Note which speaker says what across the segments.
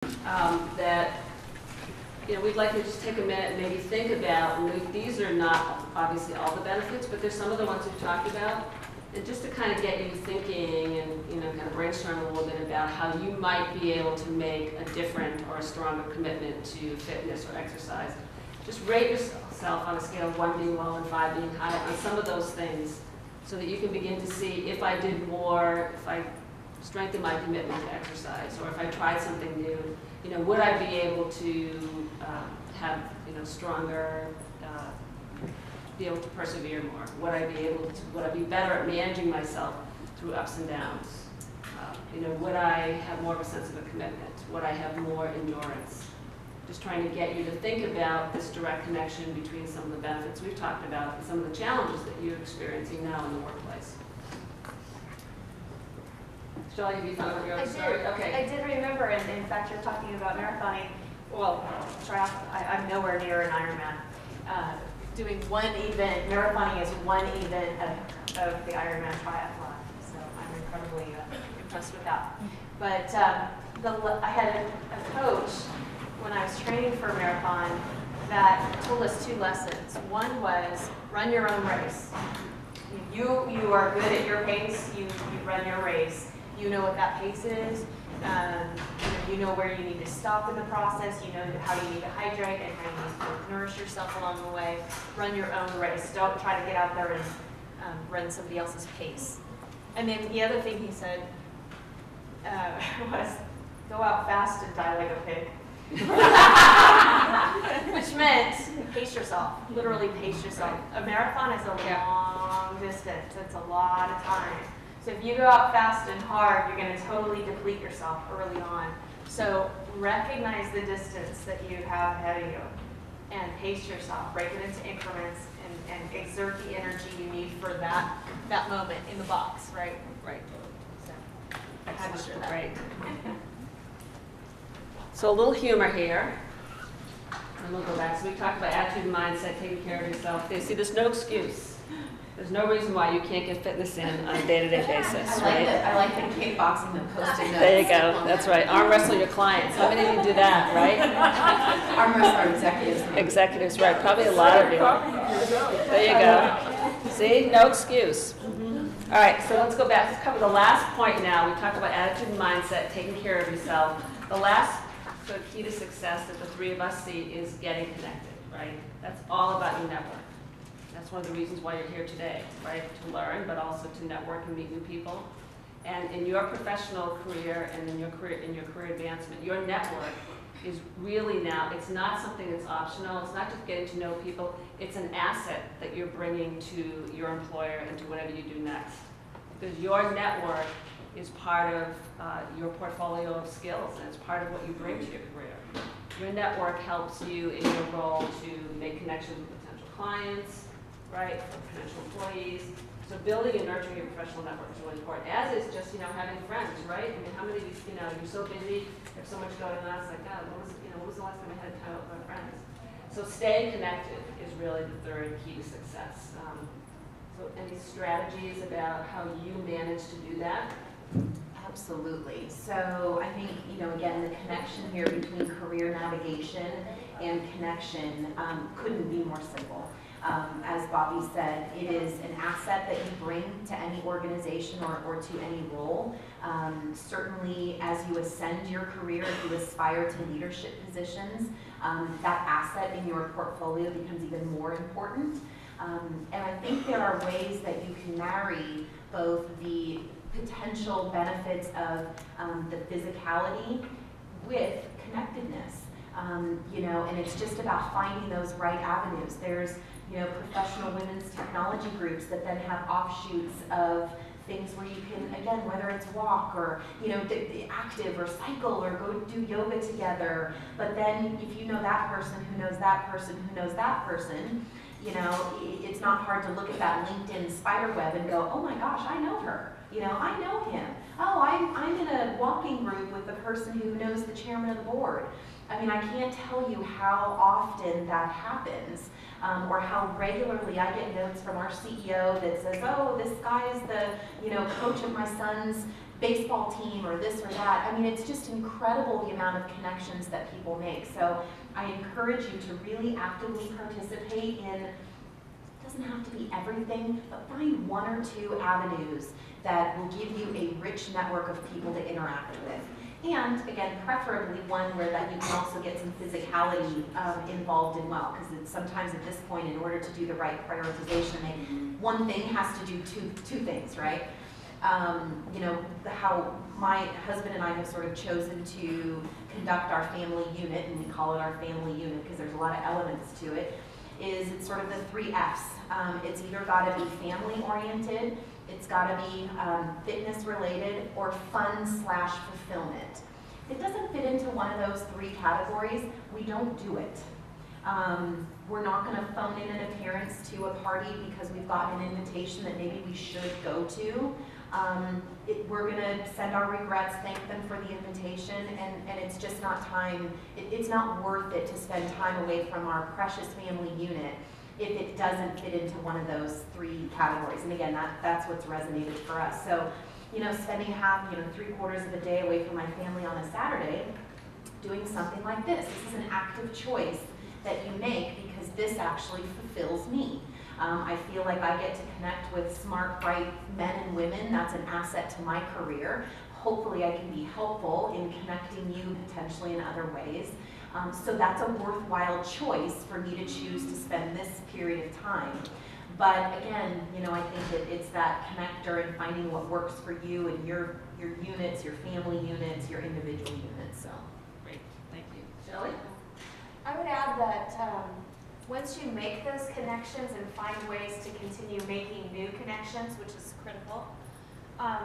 Speaker 1: that we'd like to just take a minute and maybe think about, and these are not obviously all the benefits, but there's some of the ones we've talked about, and just to kind of get you thinking and kind of brainstorm a little bit about how you might be able to make a different or a stronger commitment to fitness or exercise. Just rate yourself on a scale of 1 being low and 5 being high on some of those things, so that you can begin to see if I did more, if I strengthened my commitment to exercise, or if I tried something new, would I be able to have stronger, be able to persevere more? Would I be better at managing myself through ups and downs? Would I have more of a sense of a commitment? Would I have more endurance? Just trying to get you to think about this direct connection between some of the benefits we've talked about and some of the challenges that you're experiencing now in the workplace. Shelli, have you thought about your own story? Okay.
Speaker 2: I did remember, and in fact, you're talking about marathoning. Well, I'm nowhere near an Ironman. Doing one event, marathoning is one event of the Ironman triathlon, so I'm incredibly impressed with that. But I had a coach when I was training for a marathon that told us 2 lessons. One was run your own race. You are good at your pace. You run your race. You know what that pace is. You know where you need to stop in the process. You know how you need to hydrate and how you need to nourish yourself along the way. Run your own race. Don't try to get out there and run somebody else's pace. And then the other thing he said was go out fast and die like a pig. Which meant pace yourself, literally pace yourself. A marathon is a long distance. It's a lot of time. So if you go out fast and hard, you're going to totally deplete yourself early on. So recognize the distance that you have ahead of you and pace yourself. Break it into increments and exert the energy you need for that moment in the box, right?
Speaker 1: Right.
Speaker 2: So I had to share that.
Speaker 1: Right. So a little humor here, and we'll go back. So we talked about attitude and mindset, taking care of yourself. See, there's no excuse. There's no reason why you can't get fitness in on a day-to-day basis, right?
Speaker 3: I like the kickboxing and posting notes.
Speaker 1: There you go. That's right. Arm wrestle your clients. How many of you do that, right?
Speaker 3: Arm wrestle our executives.
Speaker 1: Executives, right. Probably a lot of you. There you go. See? No excuse. All right, so let's go back. Let's cover the last point now. We talked about attitude and mindset, taking care of yourself. The last sort of key to success that the 3 of us see is getting connected, right? That's all about your network. That's one of the reasons why you're here today, right? To learn, but also to network and meet new people. And in your professional career and in your career advancement, your network is really now, it's not something that's optional. It's not just getting to know people. It's an asset that you're bringing to your employer and to whatever you do next. Because your network is part of your portfolio of skills, and it's part of what you bring to your career. Your network helps you in your role to make connections with potential clients, right, for potential employees. So building and nurturing your professional network is really important, as is just, having friends, right? I mean, how many of you, you're so busy, you have so much going on, it's like, God, when was the last time I had time with my friends? So staying connected is really the 3rd key to success. So any strategies about how you manage to do that?
Speaker 3: Absolutely. So I think, again, the connection here between career navigation and connection couldn't be more simple. As Bobbie said, it is an asset that you bring to any organization or to any role. Certainly, as you ascend your career, if you aspire to leadership positions, that asset in your portfolio becomes even more important. And I think there are ways that you can marry both the potential benefits of the physicality with connectedness. And it's just about finding those right avenues. There's professional women's technology groups that then have offshoots of things where you can, again, whether it's walk or, active or cycle or go do yoga together. But then if you know that person who knows that person who knows that person, it's not hard to look at that LinkedIn spider web and go, oh my gosh, I know her. I know him. Oh, I'm in a walking group with the person who knows the chairman of the board. I mean, I can't tell you how often that happens. Or how regularly I get notes from our CEO that says, oh, this guy is the coach of my son's baseball team or this or that. I mean, it's just incredible the amount of connections that people make. So I encourage you to really actively participate in, it doesn't have to be everything, but find one or two avenues that will give you a rich network of people to interact with. And again, preferably one where that you can also get some physicality involved in well, because sometimes at this point, in order to do the right prioritization, one thing has to do two things, right? You know, how my husband and I have sort of chosen to conduct our family unit, and we call it our family unit because there's a lot of elements to it, is it's sort of the 3 F's. It's either got to be family oriented, it's got to be fitness related, or fun/fulfillment. If it doesn't fit into one of those 3 categories, we don't do it. We're not going to phone in an appearance to a party because we've gotten an invitation that maybe we should go to. We're going to send our regrets, thank them for the invitation, and it's just not time, it's not worth it to spend time away from our precious family unit if it doesn't fit into one of those 3 categories. And again, that's what's resonated for us. So, you know, spending half, 3/4 of a day away from my family on a Saturday, doing something like this. This is an active choice that you make because this actually fulfills me. I feel like I get to connect with smart, bright men and women. That's an asset to my career. Hopefully I can be helpful in connecting you potentially in other ways. So that's a worthwhile choice for me to choose to spend this period of time. But again, I think that it's that connector and finding what works for you and your units, your family units, your individual units. So
Speaker 1: Great, thank you. Shelli?
Speaker 2: I would add that once you make those connections and find ways to continue making new connections, which is critical,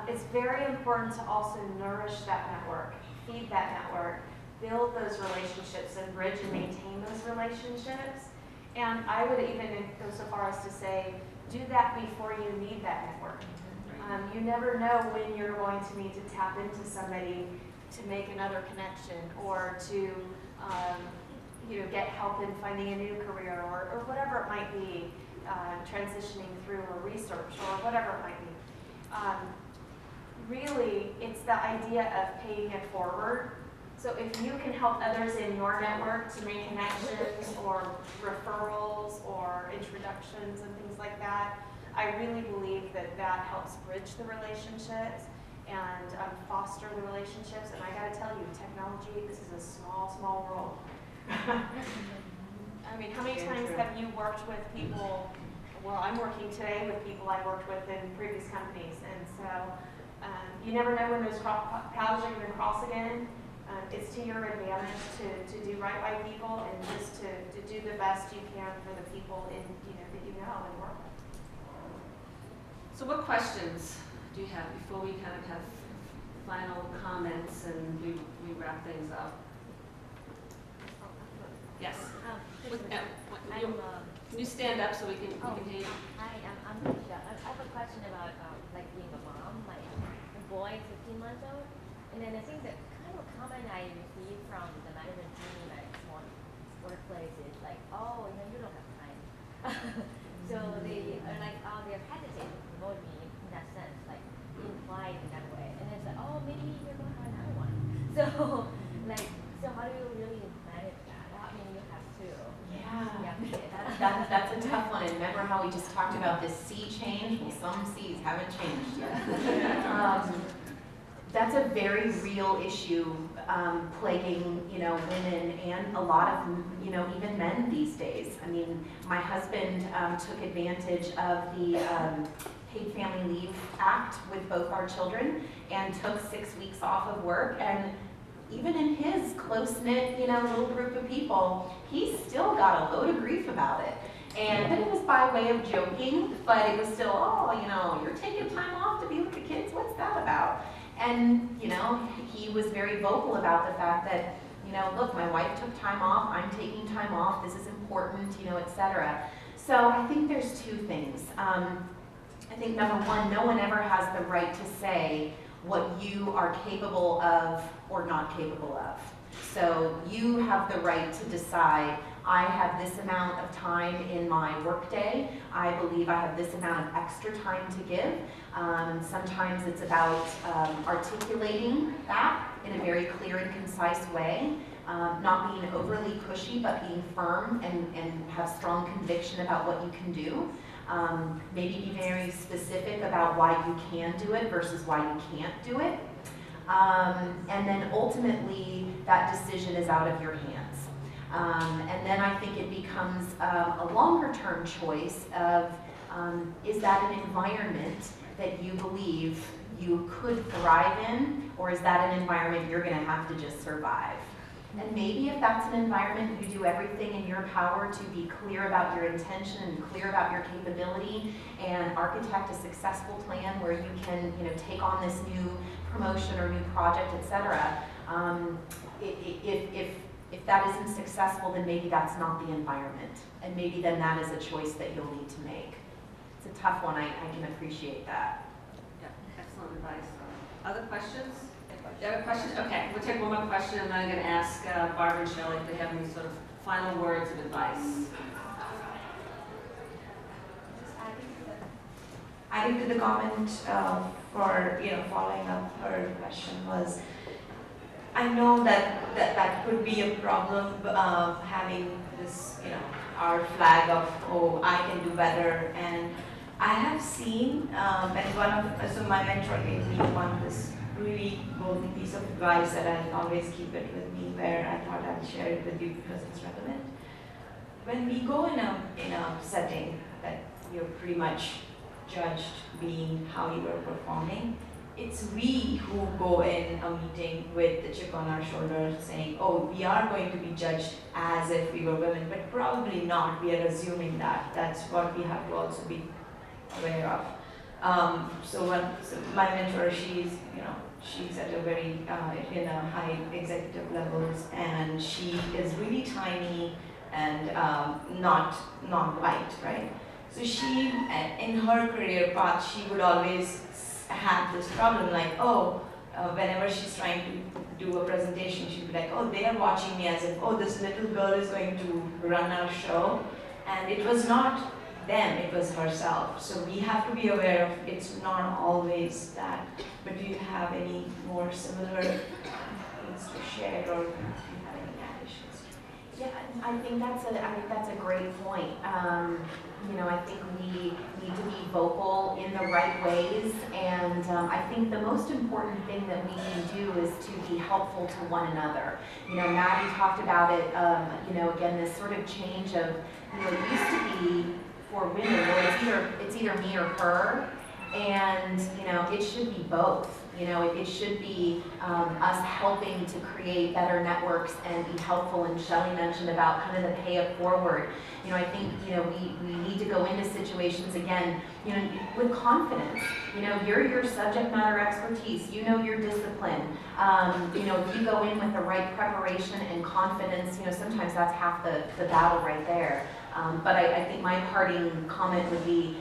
Speaker 2: it's very important to also nourish that network, feed that network, build those relationships and bridge and maintain those relationships. And I would even go so far as to say, do that before you need that network. You never know when you're going to need to tap into somebody to make another connection or to get help in finding a new career or whatever it might be, transitioning through a research or whatever it might be. Really, it's the idea of paying it forward. So if you can help others in your network to make connections or referrals or introductions and things like that, I really believe that that helps bridge the relationships and foster the relationships. And I got to tell you, technology, this is a small, small world. I mean, how many times have you worked with people? Well, I'm working today with people I worked with in previous companies, and so you never know when those paths are going to cross again. It's to your advantage to do right by people and just to do the best you can for the people that you know and work with.
Speaker 1: So what questions do you have before we kind of have final comments and we wrap things up? Yes. Can you stand up so we can hear you?
Speaker 4: Hi, I'm Alicia. I have a question about like being a mom. My boy is 15 months old, and then I think the kind of comment I receive from the management team at small workplace is like, oh, you don't have time. So they are like, oh, they're hesitant to promote me in that sense, like implied in that way. And it's like, oh, maybe you're going to have another one. So how do you really manage that? I mean, you have to.
Speaker 3: Yeah, that's a tough one. And remember how we just talked about this sea change? Well, some seas haven't changed yet. That's a very real issue plaguing, women and a lot of, even men these days. I mean, my husband took advantage of the Paid Family Leave Act with both our children and took 6 weeks off of work. And even in his close-knit, little group of people, he still got a load of grief about it. And it was by way of joking, but it was still, oh, you're taking time off to be with the kids, what's that about? And, he was very vocal about the fact that, look, my wife took time off, I'm taking time off, this is important, et cetera. So I think there's 2 things. I think number one, no one ever has the right to say what you are capable of or not capable of. So you have the right to decide, I have this amount of time in my workday. I believe I have this amount of extra time to give. Sometimes it's about articulating that in a very clear and concise way, not being overly pushy, but being firm and have strong conviction about what you can do. Maybe be very specific about why you can do it versus why you can't do it. And then ultimately, that decision is out of your hands. And then I think it becomes a longer term choice of, is that an environment that you believe you could thrive in, or is that an environment you're gonna have to just survive? And maybe if that's an environment, you do everything in your power to be clear about your intention and clear about your capability and architect a successful plan where you can, take on this new promotion or new project, etc. If that isn't successful, then maybe that's not the environment. And maybe then that is a choice that you'll need to make. It's a tough one, I can appreciate that.
Speaker 1: Yeah, excellent advice. Other questions? Do you have a question? Okay, we'll take one more question and then I'm going to ask Barbara and Shelli if they have any sort of final words of advice.
Speaker 5: I think the comment for following up her question was, I know that could be a problem having this our flag of, oh, I can do better. And I have seen so my mentor gave me this really golden piece of advice that I always keep it with me, where I thought I'd share it with you because it's relevant. When we go in a setting that you're pretty much judged being how you are performing, it's we who go in a meeting with the chip on our shoulder saying, oh, we are going to be judged as if we were women, but probably not. We are assuming that. That's what we have to also be aware of. So my mentor, she's at a very, in a high executive levels, and she is really tiny and not white, right? So she, in her career path, she would always have this problem like, whenever she's trying to do a presentation, she'd be like, oh, they are watching me as if, oh, this little girl is going to run our show. And it was not them, it was herself. So we have to be aware of it's not always that. But do you have any more similar things to share, or do you have any additions?
Speaker 3: Yeah, I think that's a great point. I think we need to be vocal in the right ways, and I think the most important thing that we can do is to be helpful to one another. Maddie talked about it. Again, this sort of change of, it used to be for women, well, it's either me or her, and it should be both. It should be us helping to create better networks and be helpful. And Shelli mentioned about kind of the pay it forward. I think we need to go into situations again, with confidence. You're your subject matter expertise. Your discipline. If you go in with the right preparation and confidence, sometimes that's half the battle right there. But I think my parting comment would be,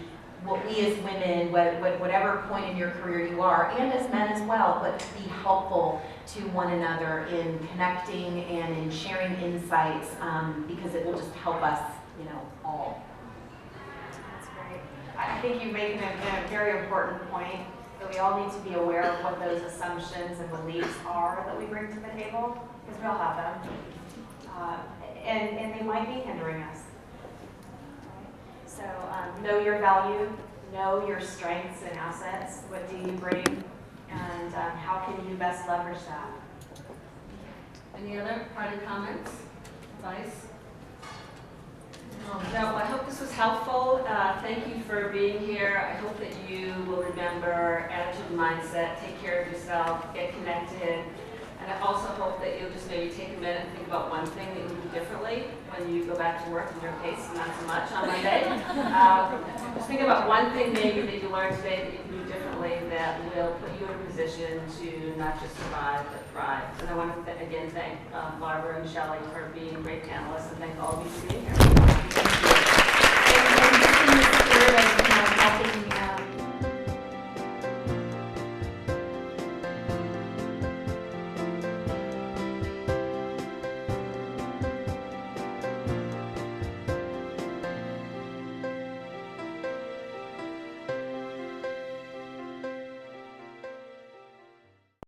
Speaker 3: what we as women, whatever point in your career you are, and as men as well, but to be helpful to one another in connecting and in sharing insights, because it will just help us, all.
Speaker 2: That's great. I think you make a very important point that we all need to be aware of what those assumptions and beliefs are that we bring to the table, because we all have them. And they might be hindering us. So know your value, know your strengths and assets. What do you bring, and how can you best leverage that?
Speaker 1: Any other parting comments, advice? No, I hope this was helpful. Thank you for being here. I hope that you will remember attitude and mindset, take care of yourself, get connected. And I also hope that you'll just maybe take a minute and think about one thing that you would do differently when you go back to work, in your case, not so much on Monday. Just think about one thing maybe that you learned today that you can do differently that will put you in a position to not just survive, but thrive. And I want to again thank Barbara and Shelli for being great panelists, and thank all of you for being here.
Speaker 3: And just in the spirit of helping